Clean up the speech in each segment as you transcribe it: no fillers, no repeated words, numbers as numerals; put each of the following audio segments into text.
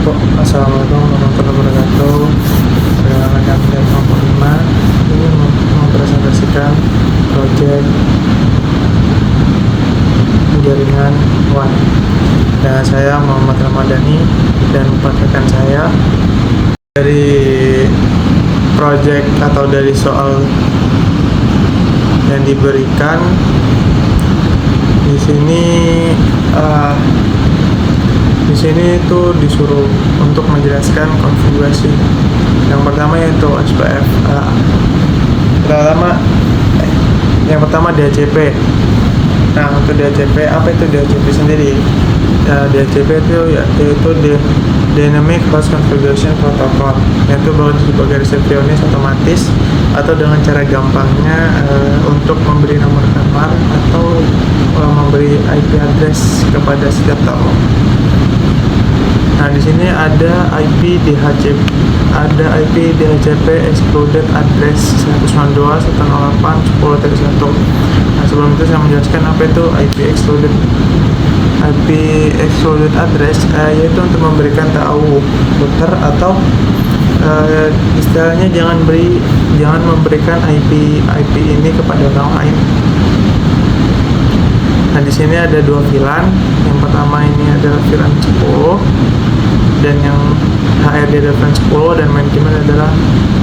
Assalamualaikum warahmatullahi wabarakatuh. Perkenalkan kami dari kelompok 5 ingin mempresentasikan proyek jaringan WAN. Dan saya Muhammad Ramadhani dan 4 rekan saya. Dari proyek atau dari soal yang diberikan di sini itu disuruh untuk menjelaskan konfigurasi. Yang pertama yaitu SPF. Yang pertama DHCP. Nah, untuk DHCP, apa itu DHCP sendiri? DHCP itu yaitu Dynamic Host Configuration Protocol, yaitu bahwa sebagai resepsionis otomatis atau dengan cara gampangnya untuk memberi nomor kamar atau memberi IP address kepada setiap tamu. Nah, di sini ada IP DHCP excluded address 192.168.10.1. Nah, sebelum itu saya menjelaskan apa itu IP excluded address, yaitu untuk memberikan tahu router atau istilahnya jangan memberikan IP ini kepada orang lain. Nah, di sini ada 2 VLAN. Yang pertama ini adalah VLAN 10 dan yang HRD adalah VLAN 10 dan manajemen adalah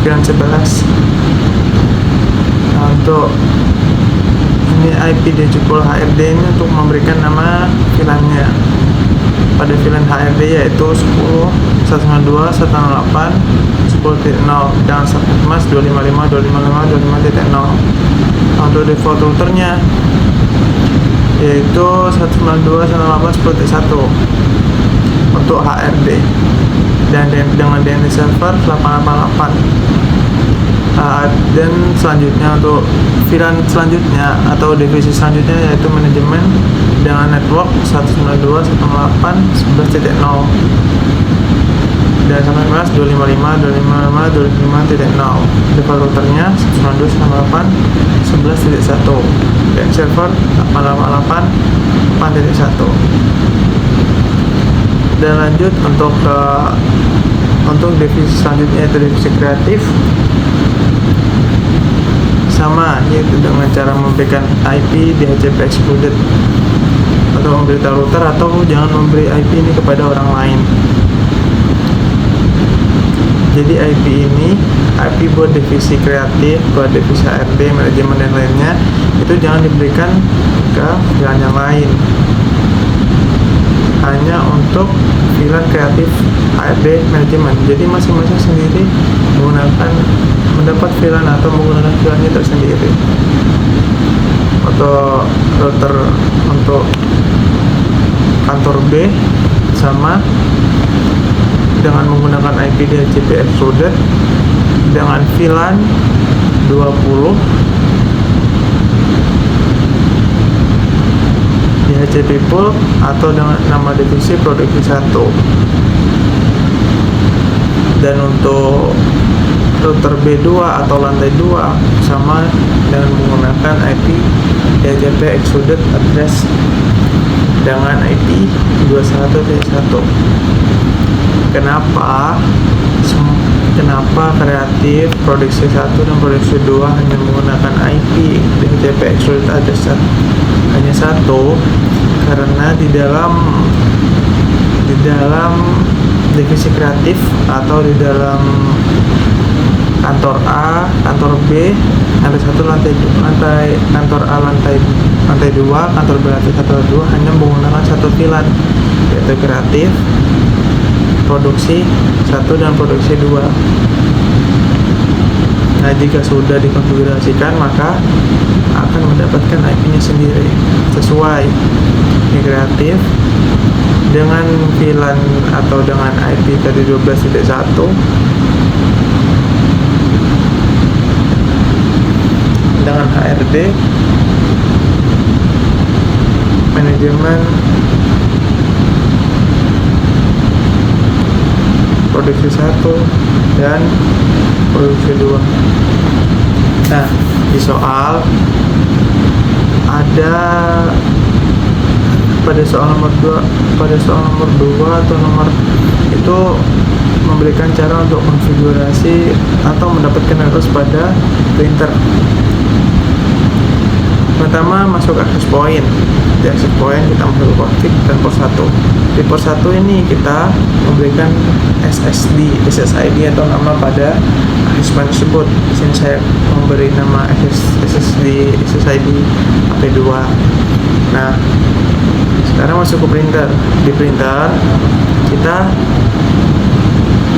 VLAN 11. Nah, untuk ini IP DHCP HRD ini untuk memberikan nama VLAN-nya. Pada VLAN HRD yaitu 10, 192, 108, 10.0 dan subnet mask 255, 255, 25.0. Nah, untuk default routernya yaitu 192, 108, 10.1 untuk HRD dan dengan DNS server 888. Dan selanjutnya untuk VLAN selanjutnya atau divisi selanjutnya yaitu manajemen dengan network 192, 108, 11.0 dan sampai kelas 255, 255, 255.0. Default routernya 192, 108, 11.1 dan server 888, 4.1. Dan lanjut untuk divisi selanjutnya yaitu divisi kreatif, sama yaitu dengan cara memberikan IP DHCP excluded atau memberitahu router atau jangan memberi IP ini kepada orang lain. Jadi IP ini, IP buat divisi kreatif, buat divisi HRD, manajemen dan lainnya itu jangan diberikan ke VLAN yang lain. Hanya untuk VLAN kreatif, HRD, manajemen. Jadi masing-masing sendiri mendapat VLAN atau menggunakan VLAN-nya tersendiri. Atau router untuk kantor B sama dengan menggunakan IP DHCP excluded dengan VLAN 20 DHCP pool atau dengan nama divisi produksi 1. Dan untuk router B2 atau lantai 2 sama dengan menggunakan IP DHCP excluded address dengan IP 21.1. Kenapa kreatif produksi 1 dan produksi 2 hanya menggunakan IP DHCP excluded address hanya 1? Karena di dalam divisi kreatif atau di dalam kantor A, kantor B, lantai 1, kantor A lantai 2, kantor B lantai 1 dan 2 hanya menggunakan 1 VLAN yaitu kreatif, produksi 1 dan produksi 2. Nah, jika sudah dikonfigurasikan maka akan mendapatkan IP-nya sendiri sesuai ini kreatif dengan VLAN atau dengan IP tadi 12.1 dengan HRD manajemen produksi 1 dan produksi 2. Nah, di soal ada pada soal nomor 2 atau nomor itu memberikan cara untuk konfigurasi atau mendapatkan akses pada printer. Pertama, masuk akses point. Di akses point kita masuk ke config dan port 1. Di port 1 ini kita memberikan SSID atau nama pada akses point tersebut. Di sini saya memberi nama SSID HP2. Nah, sekarang masuk ke printer. Di printer kita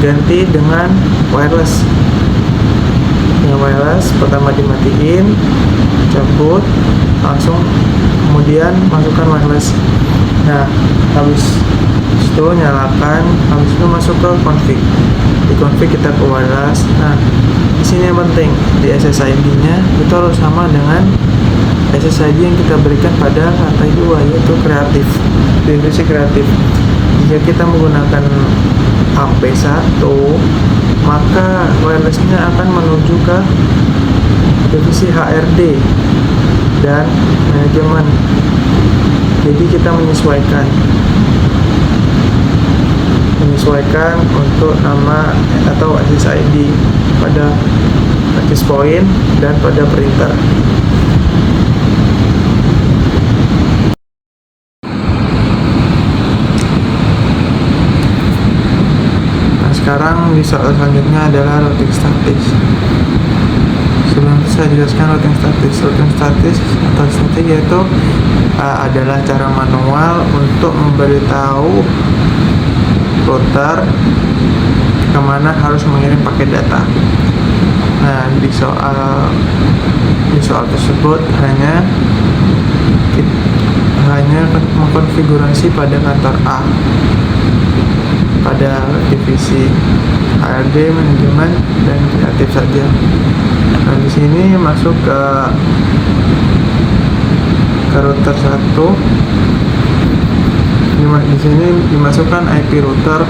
ganti dengan wireless. Yang wireless pertama dimatiin, cabut, langsung kemudian masukkan wireless. Nah, habis itu nyalakan, habis itu masuk ke config. Di config kita ke wireless. Nah, di sini yang penting di SSID-nya itu harus sama dengan SSID yang kita berikan pada lantai 2, yaitu kreatif, divisi kreatif. Jika kita menggunakan HP1, maka wirelessnya akan menuju ke divisi HRD dan manajemen. Jadi kita menyesuaikan untuk nama atau SSID pada access point dan pada printer. Sekarang di soal selanjutnya adalah routing statis. Sebelum itu saya jelaskan routing statis. Routing statis atau statik yaitu adalah cara manual untuk memberitahu router kemana harus mengirim paket data. Nah, di soal tersebut hanya mengkonfigurasi pada kantor A, pada divisi HRD, manajemen, dan kreatif saja. Nah, di sini masuk ke router 1. Di sini dimasukkan IP router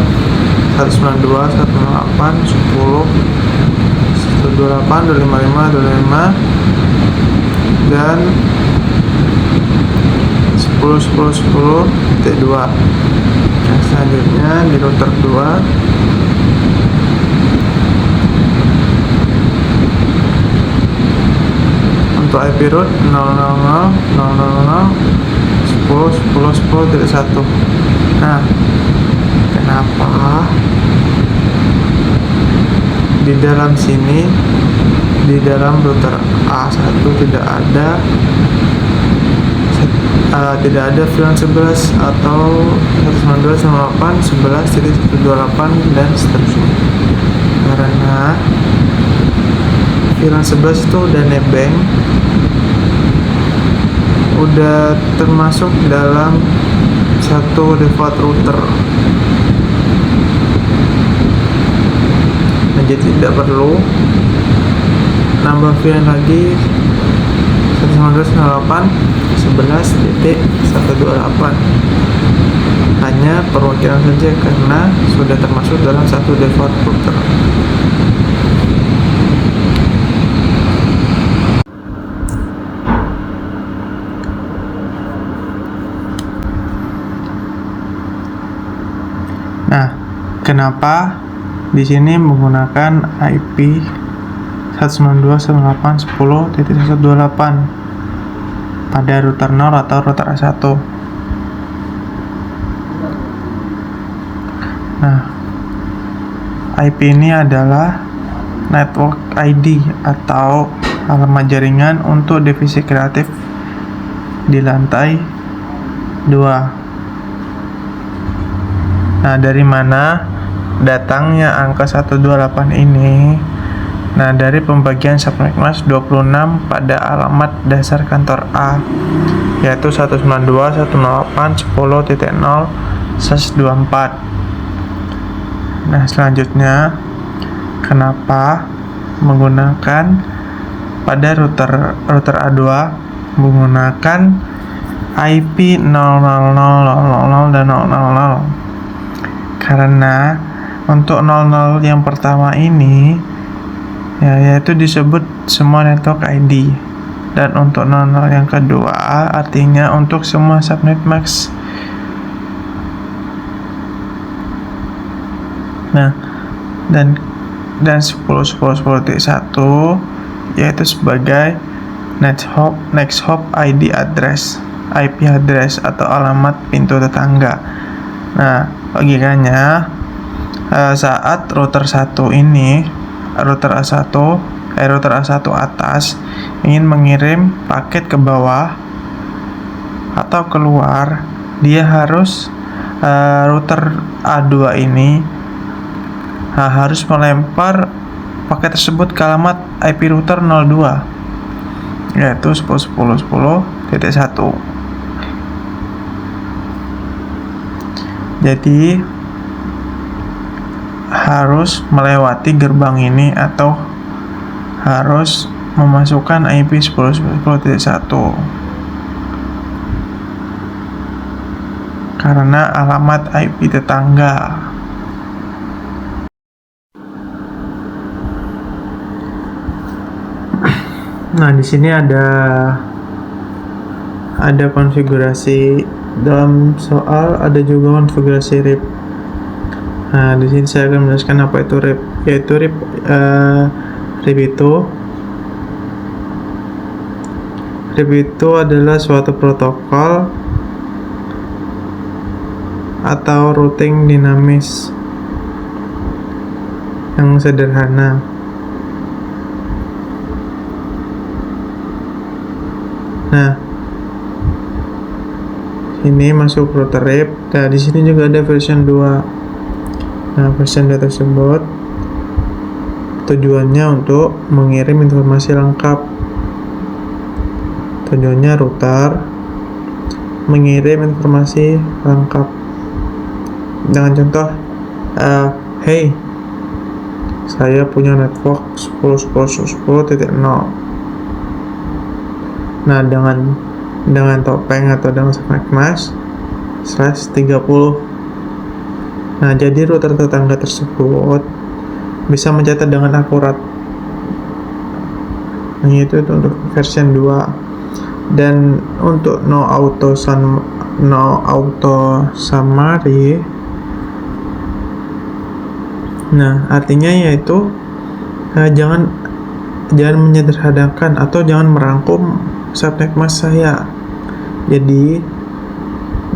192.168.10.128.255.25 dan 10.10.10.2. Nah, selanjutnya di router 2 untuk IP root 000.000.10.10.10.1. Nah, kenapa di dalam sini, di dalam router A1 tidak ada VLAN 11 atau 192.168.11.128 dan seterusnya? Karena VLAN 11 itu udah nebeng, udah termasuk dalam satu default router. Nah, jadi tidak perlu nambah VLAN lagi 192.168.11.128. Hanya perwakilan saja karena sudah termasuk dalam satu default router. Nah, kenapa di sini menggunakan IP 192.168.10.128 pada router 0 atau router A1? Nah, IP ini adalah network ID atau alamat jaringan untuk divisi kreatif di lantai 2. Nah, dari mana datangnya angka 128 ini? Nah, dari pembagian subnet mask 26 pada alamat dasar kantor A, yaitu 192.168.10.0/24. Nah, selanjutnya, kenapa menggunakan pada router A2 menggunakan IP 000.000 dan 000? Karena untuk 00 yang pertama ini yaitu disebut semua network ID, dan untuk 00 yang kedua artinya untuk semua subnet mask. Nah, dan 10.10.10.1 yaitu sebagai next hop ID address, IP address atau alamat pintu tetangga. Nah, logikanya saat router A1 atas ingin mengirim paket ke bawah atau keluar, dia harus router A2 ini harus melempar paket tersebut ke alamat IP router 02 yaitu 10.10.10.1. Jadi harus melewati gerbang ini atau harus memasukkan IP 10.10.10.1 karena alamat IP tetangga. Nah, di sini ada konfigurasi dalam soal, ada juga konfigurasi RIP. Nah, di sini saya akan menjelaskan apa itu RIP. Yaitu RIP itu adalah suatu protokol atau routing dinamis yang sederhana. Nah, ini masuk router RIP. Nah, di sini juga ada version 2. Nah, version 2 tersebut tujuannya untuk mengirim informasi lengkap. Tujuannya router mengirim informasi lengkap dengan contoh, hey, saya punya network 10.10.10.0. Nah, dengan topeng atau dengan subnet mask /30. Nah, jadi router tetangga tersebut bisa mencatat dengan akurat. Nah, itu untuk version 2. Dan untuk no auto summary, nah artinya yaitu jangan menyederhanakan atau jangan merangkum subnet mask saya. Jadi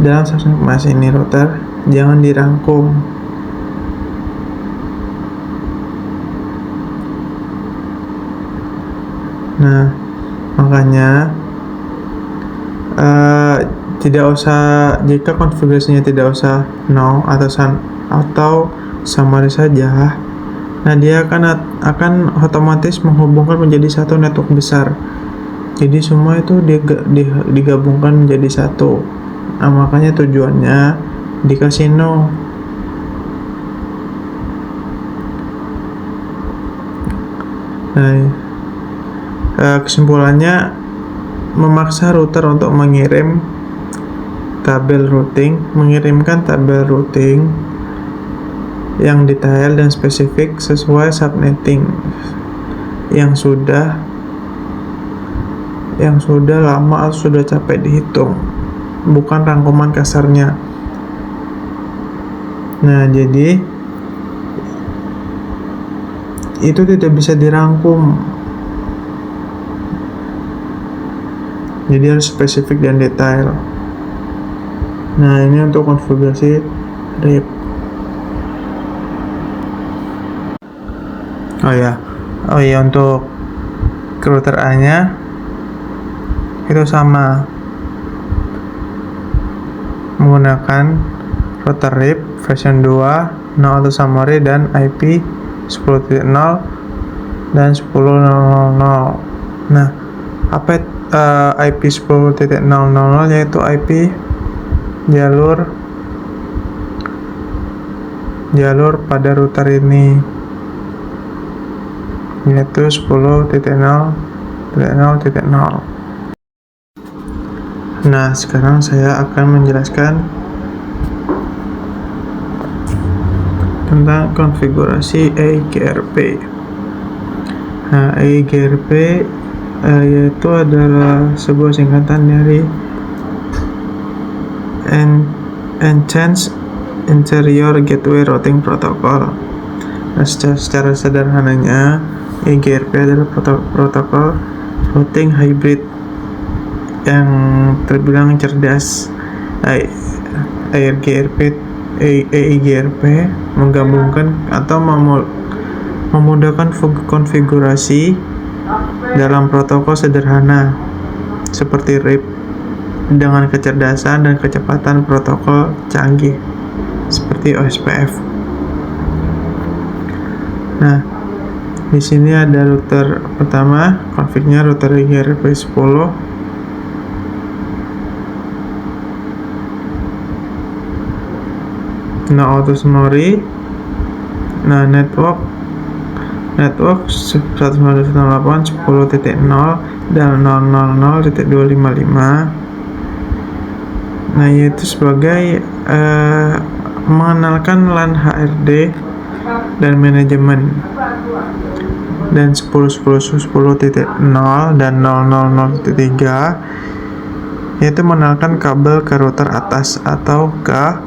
dalam subnet mask ini router jangan dirangkum. Nah, makanya tidak usah, jika konfigurasinya tidak usah no atau summary saja, nah dia akan otomatis menghubungkan menjadi satu network besar. Jadi semua itu digabungkan menjadi satu. Nah, makanya tujuannya dikasih no. Nah, kesimpulannya, memaksa router untuk mengirimkan tabel routing yang detail dan spesifik sesuai subnetting yang sudah lama atau sudah capek dihitung, bukan rangkuman kasarnya. Nah, jadi itu tidak bisa dirangkum. Jadi harus spesifik dan detail. Nah, ini untuk konfigurasi RIP. Oh ya, untuk router A-nya itu sama, menggunakan router RIP version 2, no auto summary dan IP 10.0 dan 10.0.0. Nah, apa IP 10.0.0 yaitu IP jalur pada router ini, yaitu 10.0.0.0. Nah, sekarang saya akan menjelaskan tentang konfigurasi EIGRP. Nah, EIGRP yaitu adalah sebuah singkatan dari Enhanced Interior Gateway Routing Protocol. Nah, secara sederhananya, IGRP adalah protokol routing hybrid yang terbilang cerdas. EIGRP menggabungkan atau memudahkan konfigurasi dalam protokol sederhana seperti RIP dengan kecerdasan dan kecepatan protokol canggih seperti OSPF. Nah, di sini ada router pertama, config-nya router IGRP 10. Nah, auto summary. Nah, network 192.168.10.0 dan 000.255. Nah, yaitu sebagai mengenalkan LAN HRD dan manajemen, dan 10.10.10.0 dan 000.3 yaitu mengenalkan kabel ke router atas atau ke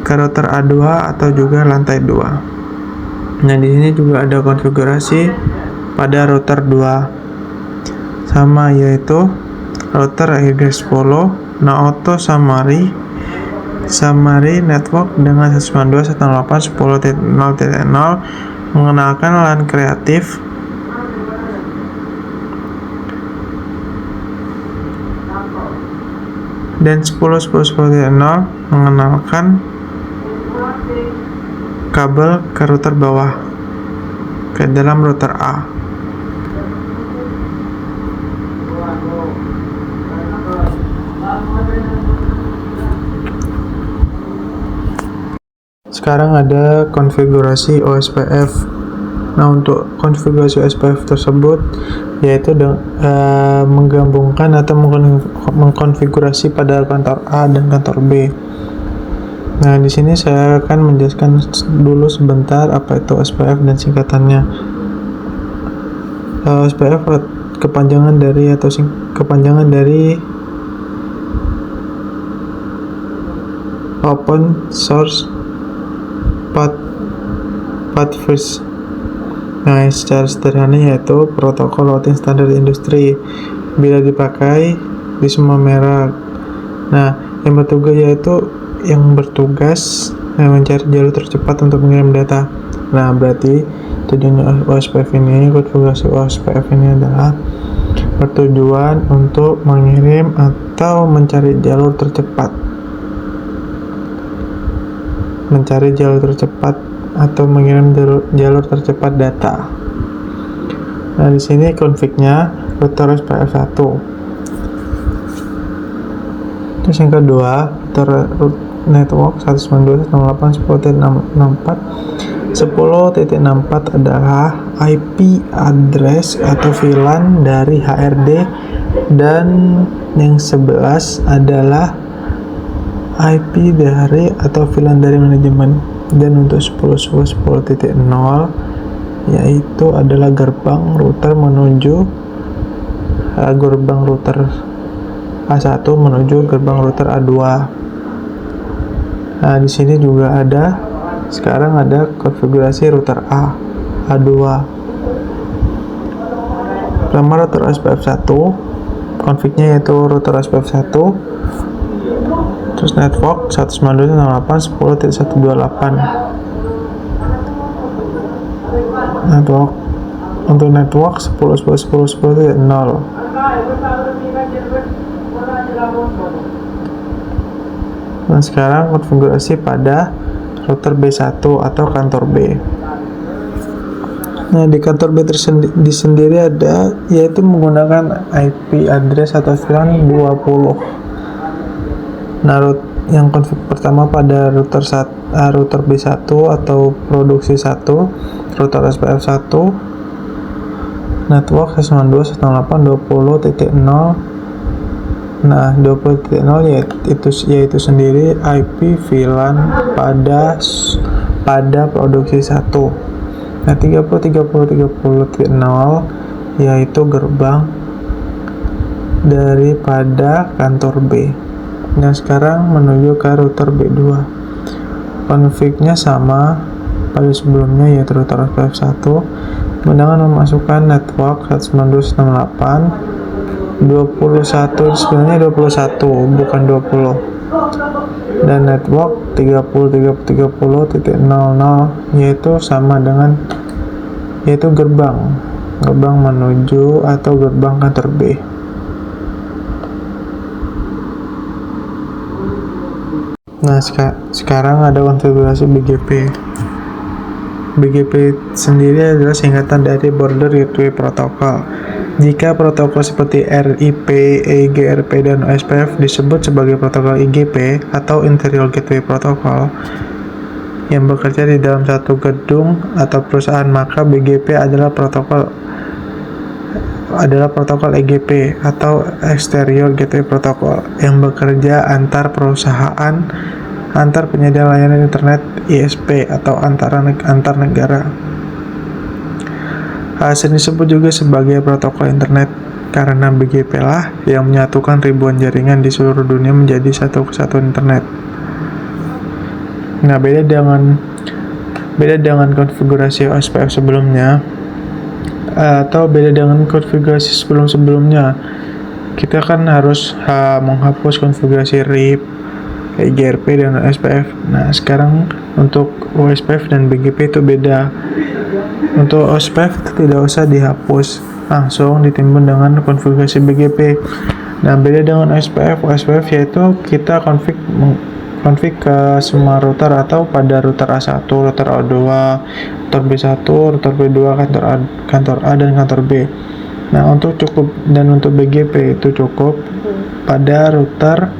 router A2 atau juga lantai 2. Nah, di sini juga ada konfigurasi pada router 2 sama, yaitu router IGRP 10. Nah, auto summary network dengan 192.168.10.0 mengenalkan LAN kreatif dan 10.10.10.0 mengenalkan kabel ke router bawah ke dalam router A. Sekarang ada konfigurasi OSPF. Nah, untuk konfigurasi OSPF tersebut yaitu menggabungkan atau mengkonfigurasi pada kantor A dan kantor B. Nah, di sini saya akan menjelaskan dulu sebentar apa itu OSPF dan singkatannya. OSPF kepanjangan dari Open Source Path First. Nah, secara sederhana yaitu protokol routing standar industri bila dipakai di semua merek. Nah, yang bertugas mencari jalur tercepat untuk mengirim data. Nah, berarti tujuan OSPF ini, konfigurasi OSPF ini adalah bertujuan untuk mengirim atau mencari jalur tercepat. Atau mengirim jalur tercepat data. Nah, di sini config-nya router OSPF 1. Terus yang kedua, router network 192.168.10.64 adalah IP address atau VLAN dari HRD, dan yang 11 adalah IP dari atau VLAN dari manajemen. Dan untuk 10.10.10.0 yaitu adalah gerbang router A1 menuju gerbang router A2. Nah, di sini juga sekarang ada konfigurasi router A2. Pertama, router OSPF 1, config-nya yaitu router OSPF 1, terus network 192.168.10.28. Untuk network 10.10.10.10.0. Nah, sekarang konfigurasi pada router B1 atau kantor B. Nah, di kantor B sendiri ada, yaitu menggunakan IP address atau VLAN 20. Nah, yang config pertama pada router B1 atau produksi 1, router SPF 1, network 192.168.20.0. Nah, 20.0 yaitu sendiri IP VLAN pada produksi 1. Nah, 30.0 yaitu gerbang daripada kantor B. Nah, sekarang menuju ke router B2. Config-nya sama pada sebelumnya, yaitu router SPF 1 dengan memasukkan network 192.168 21, sebenarnya 21 bukan 20, dan network 30.30.30.00 yaitu sama dengan yaitu gerbang menuju atau gerbang kantor B. Nah, sekarang ada konfigurasi BGP. BGP sendiri adalah singkatan dari Border Gateway Protocol. Jika protokol seperti RIP, EIGRP, dan OSPF disebut sebagai protokol IGP atau Interior Gateway Protocol yang bekerja di dalam satu gedung atau perusahaan, maka BGP adalah protokol EGP atau Exterior Gateway Protocol yang bekerja antar perusahaan, antar penyedia layanan internet ISP atau antar negara. Hal ini disebut juga sebagai protokol internet karena BGP lah yang menyatukan ribuan jaringan di seluruh dunia menjadi satu kesatuan internet. Nah, beda dengan konfigurasi OSPF sebelumnya, atau beda dengan konfigurasi sebelumnya, kita kan harus menghapus konfigurasi RIP, EIGRP, dan OSPF. Nah, sekarang untuk OSPF dan BGP itu beda. Untuk OSPF tidak usah dihapus, langsung ditimbun dengan konfigurasi BGP. Nah, beda dengan OSPF yaitu kita konfig ke semua router atau pada router A1, router A2, router B1, router B2, kantor A dan kantor B. Nah, untuk BGP itu cukup pada router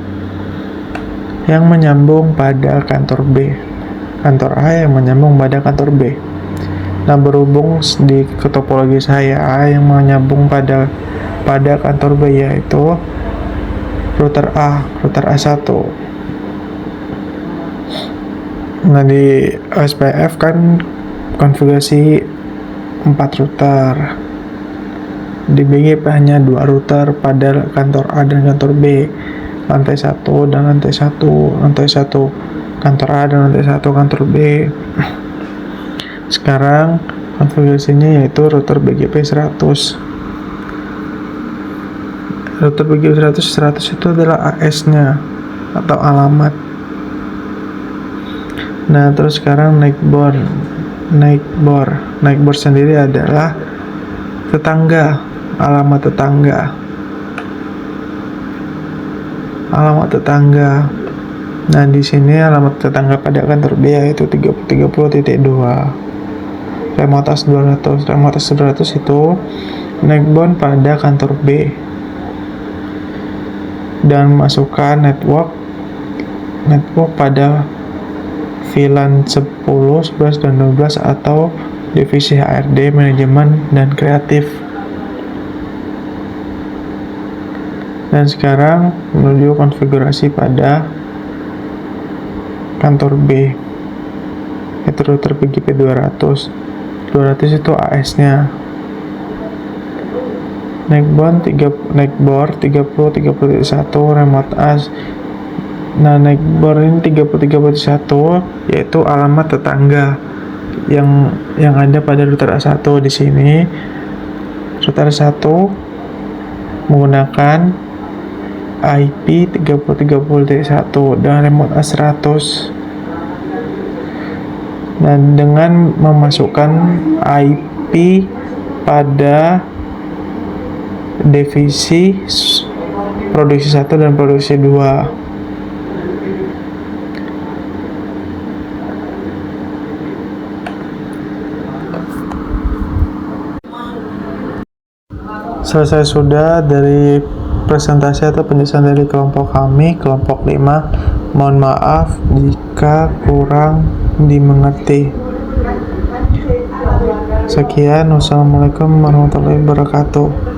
yang menyambung pada kantor B, kantor A yang menyambung pada kantor B. Nah, berhubung di topologi saya yang menyambung pada kantor B yaitu router A1. Nah, di OSPF kan konfigurasi 4 router. Di BGP hanya 2 router pada kantor A dan kantor B. Lantai 1 dan lantai 1 kantor A dan lantai 1 kantor B. Sekarang konfigurasinya yaitu router BGP 100. Router BGP 100 itu adalah AS-nya atau alamat. Nah, terus sekarang Neighbor sendiri adalah tetangga, alamat tetangga. Nah, di sini alamat tetangga pada kantor B yaitu 30.30.2. Remote AS 200 itu Neighbor pada kantor B dan masukkan network pada VLAN 10, 11, dan 12 atau divisi HRD, manajemen, dan kreatif. Dan sekarang menuju konfigurasi pada kantor B, yaitu router BGP 200 itu AS-nya. Neighbor 30.30.1 remote AS. Nah, Neighbor ini 30.30.1 yaitu alamat tetangga yang ada pada router A1. Di sini router A1 menggunakan IP 30.30.1 dan remote A100. Dan dengan memasukkan IP pada divisi produksi 1 dan produksi 2. Selesai sudah dari presentasi atau penjelasan dari kelompok kami, kelompok 5. Mohon maaf jika kurang dimengerti. Sekian, wassalamualaikum warahmatullahi wabarakatuh.